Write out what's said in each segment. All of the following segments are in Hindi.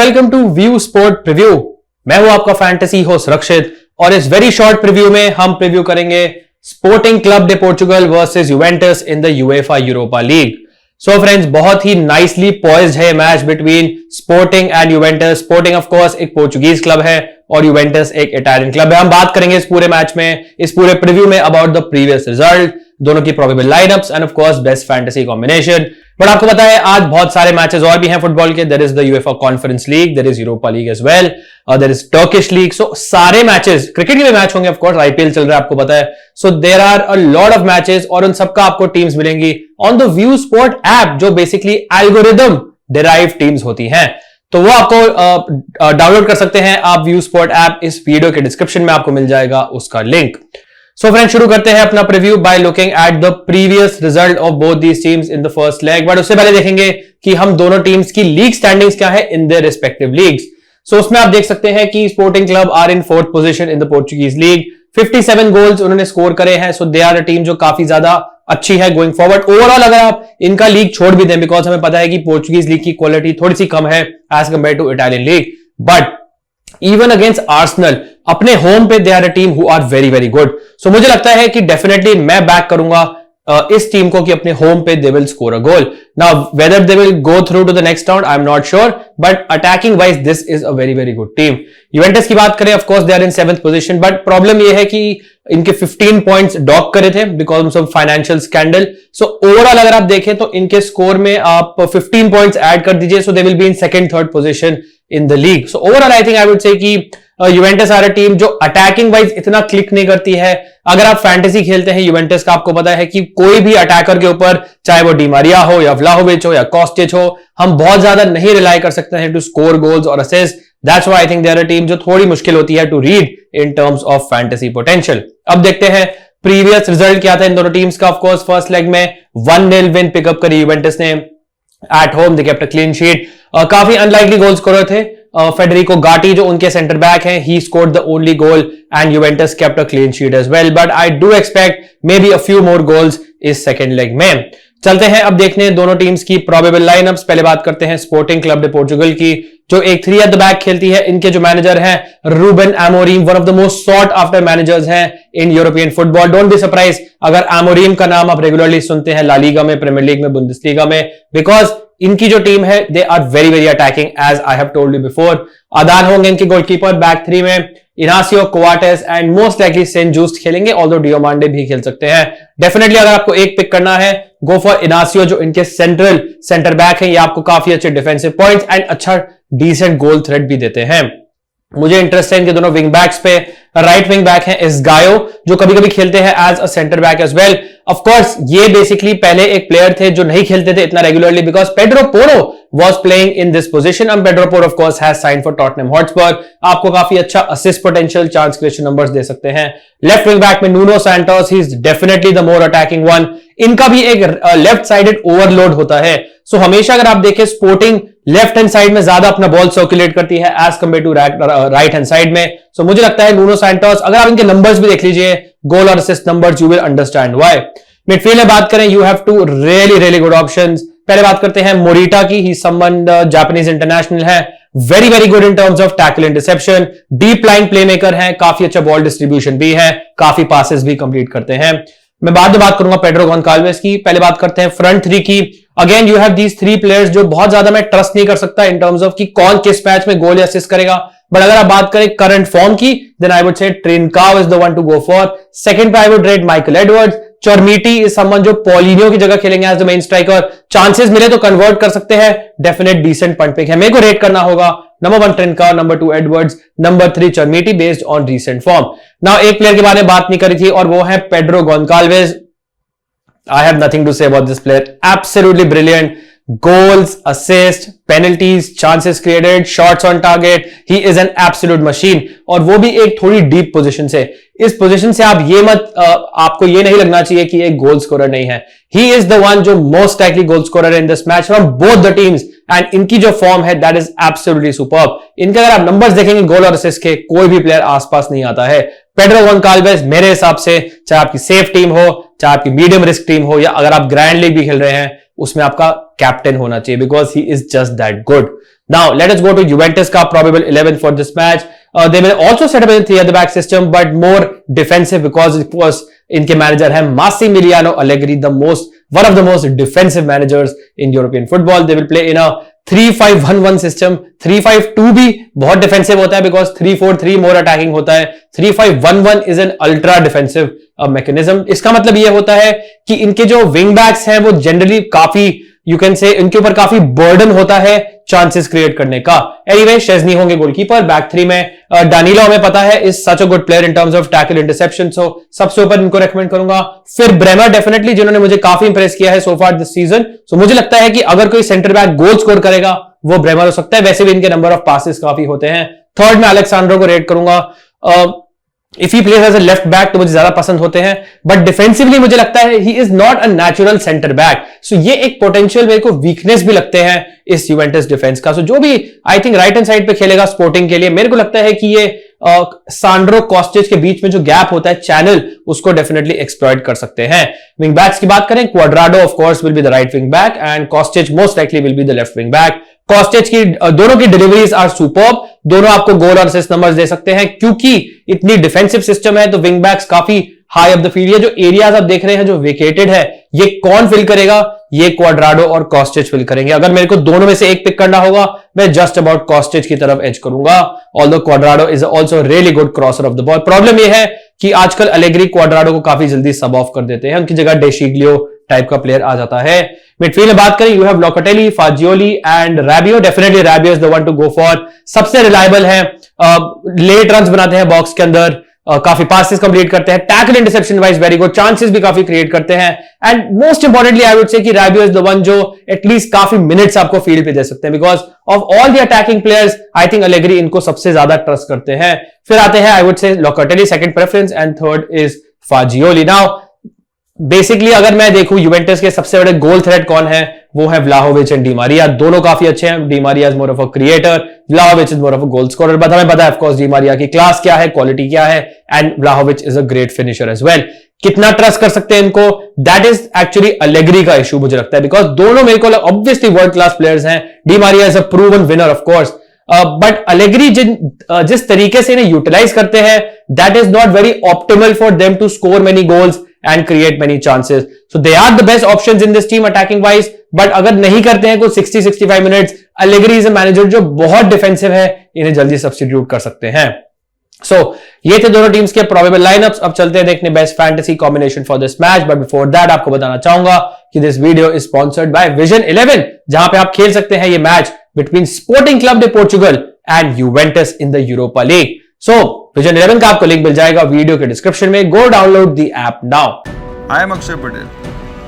Welcome to View Sport preview. मैं हूं आपका फैंटेसी होस्ट रक्षित और इस वेरी शॉर्ट प्रीव्यू में हम प्रीव्यू करेंगे sporting club day Portugal versus Juventus in the UEFA Europa league. So friends, बहुत ही नाइसली पॉइज्ड है match between sporting and Juventus. Sporting of course एक पोर्चुगीज क्लब है और यूवेंटस एक इटालियन क्लब है। हम बात करेंगे इस पूरे मैच में, इस पूरे प्रीव्यू में अबाउट द प्रीवियस रिजल्ट, दोनों की probable line-ups end of course best fantasy combination. But आपको पता है आज बहुत सारे मैचेस और भी हैं फुटबॉल के। There is the UEFA conference league, there is Europa league as well, there is Turkish league. So सारे मैचेस, क्रिकेट के भी मैच होंगे, ऑफ कोर्स आईपीएल चल रहा है आपको पता है। So there are a lot of matches और उन सबका आपको टीम्स मिलेंगी on the View Sport app, जो बेसिकली एल्गोरिदम डिराइव टीम्स होती हैं। तो वो आपको डाउनलोड कर सकते हैं आप व्यू स्पोर्ट ऐप। इस वीडियो के डिस्क्रिप्शन में आपको मिल जाएगा उसका लिंक। सो फ्रेंड्स, शुरू करते हैं अपना preview by looking at the previous result of both these teams in the first leg. But उससे पहले देखेंगे कि हम दोनों टीम्स की लीग स्टैंडिंग्स क्या है in their respective leagues. So उसमें आप देख सकते हैं कि Sporting Club are in fourth position in the Portuguese league. 57 goals उन्होंने स्कोर करे हैं। सो दे आर अ टीम जो काफी ज्यादा अच्छी है गोइंग फॉरवर्ड। ओवरऑल अगर आप इनका लीग छोड़ भी दें, बिकॉज हमें पता है कि पोर्चुगीज लीग की क्वालिटी थोड़ी सी कम है as compare to Italian league, but even against Arsenal अपने होम पे they are a team who are very very good. So मुझे लगता है कि डेफिनेटली मैं बैक करूंगा इस टीम को कि अपने होम पे they will score a goal. Now whether they will go through to the next round I am not sure, but attacking wise this is a very very good team. Juventus की बात करें, of course they are in 7th position, but problem ये है कि इनके 15 पॉइंट्स डॉक करे थे because of financial scandal. So overall अगर आप देखें तो इनके स्कोर में आप 15 पॉइंट्स ऐड कर दीजिए, so they will be in second third position in the league. So overall I think I would say कि यूवेंटस आर अ टीम जो अटैकिंग वाइज इतना क्लिक नहीं करती है। अगर आप फैंटेसी खेलते हैं यूवेंटस का, आपको पता है कि कोई भी अटैकर के ऊपर, चाहे वो डी मारिया हो या व्लाहोविच हो या कॉस्टिच हो, हम बहुत ज्यादा नहीं रिलाई कर सकते हैं टू स्कोर गोल्स और assist. That's why I think they are a team जो थोड़ी मुश्किल होती है to read in terms of fantasy potential. अब देखते हैं प्रीवियस रिजल्ट क्या था इन दोनों टीम्स का। ऑफ कोर्स फर्स्ट लेग में 1-0 विन पिकअप करी यूवेंटस ने at home. They kept a clean sheet. काफी अनलाइकली गोल स्कोरर थे फेडरिको गाटी जो उनके सेंटर बैक हैं, he scored the only goal and Juventus kept a clean sheet as well, but I do expect maybe a few more goals इस सेकंड लेग में। चलते हैं अब देखने दोनों टीम्स की प्रोबेबल लाइनअप्स। पहले बात करते हैं स्पोर्टिंग क्लब डे पोर्चुगल की, जो एक 3 एट द बैक खेलती है। इनके जो मैनेजर हैं Ruben Amorim, one of the most sought after managers हैं in European football. Don't be surprise अगर अमोरीम का नाम आप रेगुलरली सुनते हैं ला लीगा में, प्रीमियर लीग में, बुंदेसलीगा में, बिकॉज इनकी जो टीम है they are very very attacking as I have told you before. Adan होंगे इनके गोलकीपर, बैक 3 में Inacio, Coates and most likely Saint Juste खेलेंगे, ऑल्दो डियोमांडे भी खेल सकते हैं। डेफिनेटली अगर आपको एक पिक करना है, गो फॉर इनासियो जो इनके सेंटर बैक है। ये आपको काफी अच्छे डिफेंसिव पॉइंट्स एंड अच्छा डिसेंट गोल थ्रेट भी देते हैं। मुझे इंटरेस्ट है इनके दोनों विंग बैक्स पे। राइट विंग बैक है इस्गायो जो कभी कभी खेलते हैं as a centre back as well. Of course ये बेसिकली पहले एक प्लेयर थे जो नहीं खेलते थे इतना regularly because Pedro Porro was playing in this position and Pedro Porro of course has signed for Tottenham Hotspur। आपको काफी अच्छा assist potential, chance creation numbers दे सकते हैं। लेफ्ट विंग बैक में Nuno Santos, he is definitely the more attacking one. इनका भी एक लेफ्ट साइडेड ओवरलोड होता है। सो हमेशा अगर आप देखें स्पोर्टिंग लेफ्ट हैंड साइड में ज्यादा अपना बॉल सर्कुलेट करती है as compare to right hand side में। सो मुझे लगता है नूनो सैंटोस, अगर आप इनके नंबर्स भी देख लीजिए, गोल और assist numbers, you will understand why. Midfield में बात करें, you have to really really good options. पहले बात करते हैं मोरिटा की, ही समवन जापानीज इंटरनेशनल है, very very good in terms of tackle interception, deep line playmaker है, काफी अच्छा बॉल डिस्ट्रीब्यूशन भी है, काफी पासेस भी कंप्लीट करते हैं। मैं बाद में बात करूंगा पेड्रो गोंकाल्वेस की। पहले बात करते हैं फ्रंट 3 की। Again you have these 3 players जो बहुत ज्यादा मैं ट्रस्ट नहीं कर सकता इन टर्म्स ऑफ कि कौन किस मैच में गोल या असिस्ट करेगा, बट अगर आप बात करें करंट फॉर्म की, then I would say Trincao is the one to go for. Second पे I would rate Michael Edwards. Chermiti is someone जो पॉलिनियो की जगह खेलेंगे as the main striker, chances मिले तो कन्वर्ट कर सकते हैं, डेफिनेट डिसेंट पॉइंट पिक है। मेरे को रेट करना होगा number 1 Trincao, number 2 Edwards, number 3 Chermiti based on recent form. Now एक प्लेयर के बारे में बात नहीं करी थी और वो है Pedro Gonçalves. I have nothing to say about this player. Absolutely brilliant. Goals, assists, penalties, chances created, shots on target. He is an absolute machine. और वो भी एक थोड़ी डीप पोजीशन से। इस पोजीशन से आप ये आपको ये नहीं लगना चाहिए कि एक गोल स्कोरर नहीं है। He is the one जो most likely goal scorer in this match from both the teams. And इनकी जो फॉर्म है that is absolutely superb. इनके अगर आप नंबर्स देखेंगे गोल और असिस्ट के, कोई भी प्लेयर आसपास नहीं आता है। पेड्रो गोंकाल्वेस मेरे हिसाब से, चाहे आपकी सेफ टीम हो, चाहे आपकी मीडियम रिस्क टीम हो, या अगर आप ग्रैंड लीग भी खेल रहे हैं, उसमें आपका कैप्टन होना चाहिए because he is just that good. Now, let us go to Juventus का probable 11 for this match. They will also set up in 3 at the back system, but more defensive because it was इनके मैनेजर है Massimiliano Allegri, one of the most defensive managers in European football. They will play in a 3-5-1-1 system. 3-5-2 भी बहुत डिफेंसिव होता है because 3-4-3 more attacking होता है. 3-5-1-1 is an ultra defensive mechanism. इसका मतलब ये होता है कि इनके जो विंग बैक्स हैं वो जनरली काफी यू कैन से इनके ऊपर काफी बर्डन होता है चांसेस क्रिएट करने का. एनीवे, शेज़नी होंगे गोलकीपर. बैक थ्री में डानिलो हमें पता है is such a good player in terms of tackle interception, so सबसे ऊपर इनको रेकमेंड करूंगा. फिर ब्रेमर डेफिनेटली, जिन्होंने मुझे काफी इंप्रेस किया है सो फार दिस सीजन. सो मुझे लगता है कि अगर कोई सेंटर बैक गोल स्कोर करेगा वो ब्रेमर हो सकता है. वैसे भी इनके नंबर ऑफ पासेस काफी होते हैं. थर्ड में अलेक्सांड्रो को रेट करूंगा. If he plays as a left back तो मुझे ज्यादा पसंद होते हैं, बट डिफेंसिवली मुझे लगता है he is not a natural centre back. So ये एक पोटेंशियल मेरे को वीकनेस भी लगते हैं इस यूवेंटस डिफेंस का. सो जो भी I think right hand side पे खेलेगा स्पोर्टिंग के लिए, मेरे को लगता है कि ये सांड्रो कॉस्टेज के बीच में जो गैप होता है चैनल, उसको डेफिनेटली एक्सप्लॉइट कर सकते हैं. विंग बैक्स की बात करें, Cuadrado of course will be the right wing back and Kostic most likely will be the left wing back. Kostic की दोनों की डिलीवरीज आर सुपर्ब. दोनों आपको गोल और असिस्ट नंबर्स दे सकते हैं. क्योंकि इतनी डिफेंसिव सिस्टम है तो विंग बैक्स काफी हाई ऑफ द फील्ड. ये जो एरियाज आप देख रहे हैं जो वेकेटेड है, ये कौन फिल करेगा? ये क्वाड्राडो और कॉस्टेज फिल करेंगे. अगर मेरे को दोनों में से एक पिक करना होगा, मैं जस्ट अबाउट कॉस्टेज की तरफ एज करूंगा. Although Cuadrado is also really good crosser of the ball. Problem यह है कि आजकल अलेग्री क्वाड्राडो को काफी जल्दी सब ऑफ कर देते हैं. उनकी जगह डेशिग्लियो टाइप का प्लेयर आ जाता है. मिडफील्ड में बात करें, you have Locatelli, Fagioli and Rabiot. Definitely Rabiot is the one to go for. सबसे रिलायबल है, लेट रन्स बनाते हैं बॉक्स के अंदर, काफी पासेस कंप्लीट करते हैं, tackle interception wise very good, chances भी काफी क्रिएट करते हैं. And most importantly I would say कि रैबियो इज द वन जो एटलीस्ट काफी मिनट्स आपको फील्ड पे दे सकते हैं. Because of all the attacking players I think Allegri इनको सबसे ज्यादा ट्रस्ट करते हैं. फिर आते हैं I would say Locatelli second preference and third is Fagioli. Now basically अगर मैं देखूं यूवेंटस के सबसे बड़े गोल थ्रेट कौन है, वो है व्लाहोविच एंड डी मारिया. दोनों काफी अच्छे हैं. Di Maria is more of a creator, Vlahovic is more of a goal scorer. But हमें पता है ऑफ कोर्स डी मारिया की क्लास क्या है, क्वालिटी क्या है, and Vlahovic is a great finisher as well. कितना ट्रस्ट कर सकते हैं इनको, दैट इज एक्चुअली अलेग्री का इशू मुझे लगता है. बिकॉज दोनों मेरे को ऑब्वियसली वर्ल्ड क्लास प्लेयर्स हैं. Di Maria is a proven winner of course, but Allegri जिस तरीके से इन्हें यूटिलाइज करते हैं, that is not very optimal for them to score many goals and create many chances. So they are the best options in this team attacking wise. But अगर नहीं करते हैं कुछ 60-65 minutes, Allegri is a manager जो बहुत डिफेंसिव है, इन्हें जल्दी सब्स्टिट्यूट कर सकते हैं. So ये थे दोनों टीम्स के प्रोबेबल लाइनअप्स. अब चलते हैं देखने best fantasy combination for this match. But before that आपको बताना चाहूंगा कि this video is sponsored by vision 11, जहां पे आप खेल सकते हैं ये match between sporting club day Portugal and Juventus in the Europa league. So vision 11 का आपको लिंक मिल जाएगा वीडियो के डिस्क्रिप्शन में. Go download the app now. I am Akshay Patel.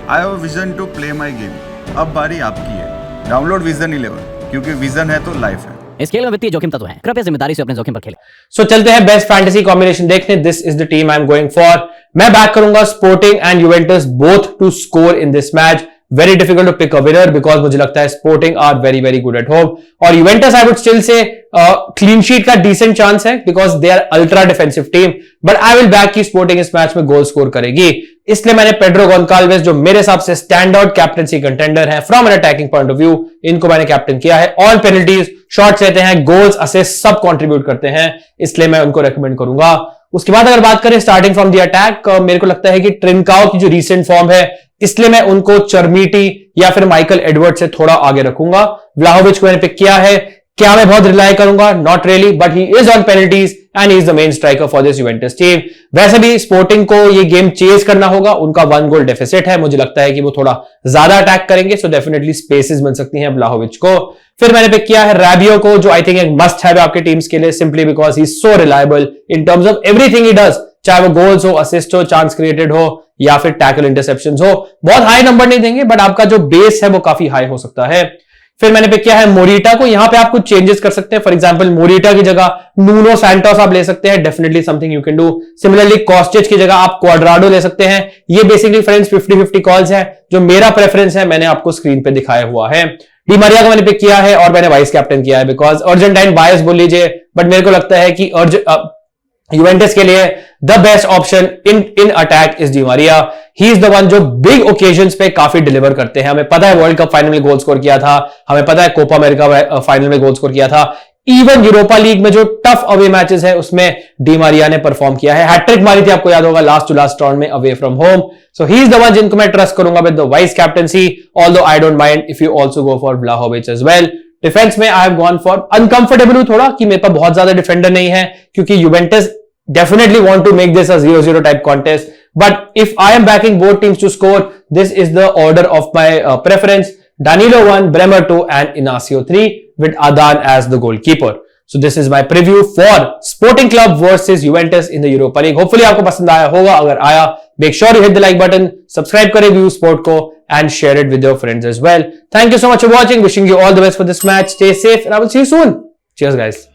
I have a vision to play my game. अब बारी आपकी है. डाउनलोड विजन 11, क्योंकि विजन है तो लाइफ है. इस खेल में वित्तीय जोखिम तत्व है, कृपया जिम्मेदारी से अपने जोखिम पर खेलें. सो चलते हैं बेस्ट फैंटेसी कॉम्बिनेशन देखने. This is the team I am going for. मैं बैक करूंगा Sporting and Juventus both to score in this match. Very difficult to pick a winner because मुझे लगता है Sporting are very very good at home, और Juventus I would still say clean sheet का डिसेंट चांस है because they are ultra defensive team. But I will back की स्पोर्टिंग इस मैच में गोल स्कोर करेगी. इसलिए मैंने पेड्रो गोन्साल्वेस, जो मेरे हिसाब से स्टैंड आउट कैप्टनसी कंटेंडर है from an attacking point of view, इनको मैंने कैप्टन किया है. ऑल पेनल्टीज, शॉट्स लेते हैं, गोल्स, असिस्ट सब कंट्रीब्यूट करते हैं, इसलिए मैं उनको रेकमेंड करूंगा. उसके बाद अगर बात करें स्टार्टिंग फ्रॉम द अटैक, मेरे को लगता है कि ट्रिंकाओ की जो रीसेंट फॉर्म है, इसलिए मैं उनको चर्मीटी या फिर माइकल एडवर्ड से थोड़ा आगे रखूंगा. व्लाहोविच को मैंने पिक किया है. क्या मैं बहुत रिलाई करूंगा? Not really, but he is on penalties and he is the main striker for this Juventus team. वैसे भी स्पोर्टिंग को ये गेम चेज करना होगा. उनका 1 गोल डेफिसिट है. मुझे लगता है कि वो थोड़ा ज्यादा अटैक करेंगे, सो डेफिनेटली स्पेसेस मिल सकती हैं व्लाहोविच को. फिर मैंने पिक किया है रैबियो को, जो आई थिंक एक मस्ट है आपके टीम्स के लिए, simply because he is so reliable in terms of everything he does, चाहे वो गोल्स हो, असिस्ट हो, चांस क्रिएटेड हो या फिर टैकल इंटरसेप्शंस हो. बहुत हाई नंबर नहीं देंगे, बट आपका जो बेस है वो काफी हाई हो सकता है. फिर मैंने पिक किया है मोरिटा को. यहां पे आप कुछ चेंजेस कर सकते हैं. फॉर एग्जांपल मोरिटा की जगह नूनो सैंटोस आप ले सकते हैं. Definitely something you can do. Similarly Kostic की जगह आप क्वाड्राडो ले सकते हैं. ये बेसिकली फ्रेंड्स 50-50 कॉल्स हैं. जो मेरा प्रेफरेंस है मैंने आपको स्क्रीन पे दिखाया हुआ है. डी मारिया को मैंने पिक किया है और मैंने वाइस कैप्टन किया है बिकॉज अर्जेंटाइन बायस बोल लीजिए, बट मेरे को लगता है कि यूवेंटस के लिए the best option in attack is Di Maria. He is the one जो बिग ओकेजन्स पे काफी डिलीवर करते हैं। हमें पता है वर्ल्ड कप फाइनल में गोल स्कोर किया था, हमें पता है कोपा अमेरिका फाइनल में गोल स्कोर किया था, इवन यूरोपा लीग में जो टफ अवे मैचेस है उसमें डी मारिया ने परफॉर्म किया है। हैट्रिक मारी थी, आपको याद होगा, लास्ट टू लास्ट राउंड में away from home. So he is the one जिनको मैं ट्रस्ट करूंगा with the vice captaincy, although I don't mind if you also go for Vlahovic as well. Defence में I have gone for uncomfortable हूं थोड़ा कि मेरे पास बहुत ज्यादा डिफेंडर नहीं है, क्योंकि Juventus definitely want to make this a 0-0 type contest. But if I am backing both teams to score, this is the order of my preference. Danilo 1, Bremer 2 and Inacio 3 with Adan as the goalkeeper. So this is my preview for Sporting Club versus Juventus in the Europa League. Hopefully आपको पसंद आया होगा। अगर आया, make sure you hit the like button, subscribe करें View Sport को and share it with your friends as well. Thank you so much for watching. Wishing you all the best for this match. Stay safe and I will see you soon. Cheers guys.